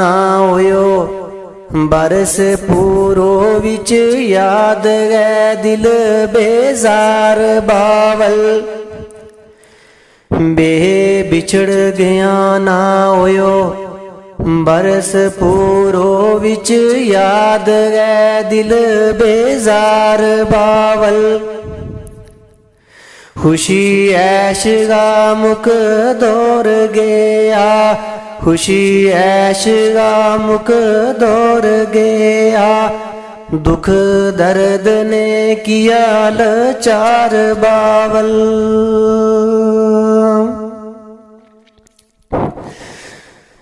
ना होयो, बरस पूरो विच याद गै दिल बेजार बावल। बे बिछड़ गया ना होयो, बरस पूरो विच याद गै दिल बेजार बावल। खुशी ऐश गा मुक दौर गया, खुशी ऐश गा मुक दौर गया। दुख दर्द ने किया लाचार बावल।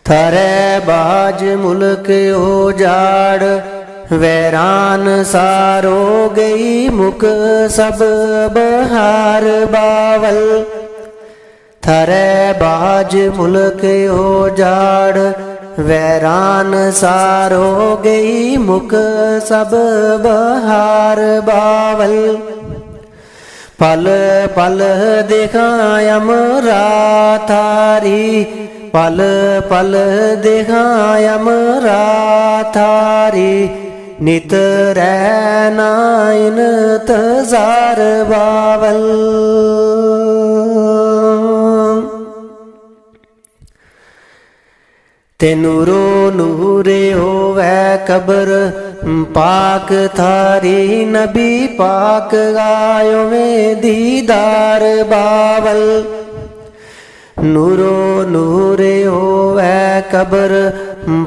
थारे बाज मुल्क उजाड़, वैरान सारो गई मुक सब बहार बावल। थारे बाज मुल्क उजाड़, वैरान सारो गई मुक सब बहार बावल। पल पल देखा अमरा थारी, पल पल देखा अमरा थारी। नित रहना इंतजार बावल। ते नूरो नूरे होवे कब्र पाक थारी, नबी पाक गायो में दीदार बावल। नूरो नूरे होवे कब्र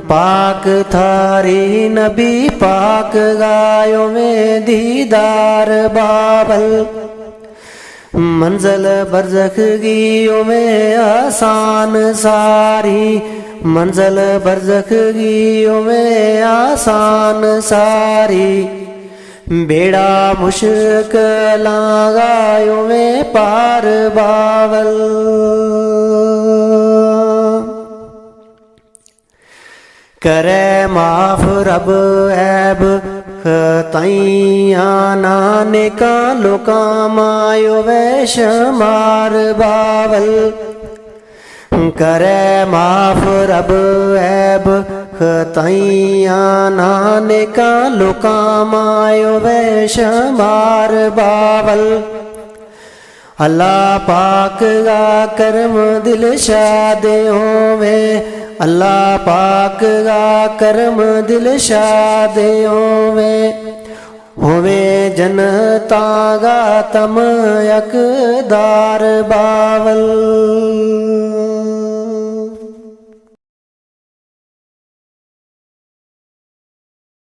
पाक थारी, नबी पाक गायो में दीदार बावल। मंजिल बरज़ख गियो में आसान सारी, मंजिल बरज़ख गियो में आसान सारी। बेड़ा मुश्किल गायो में पार बावल। करे माफ रब ऐब खताइया, नानका लोका मायो वैशमार बावल। करे माफ रब ऐब खताइया, नानका लोका मायो वैशमार बावल। अल्लाह पाक गा करम दिल शादे होवे, अल्लाह पाक गा करम दिल शादे होवे। जनता गा तम यकदार बावल।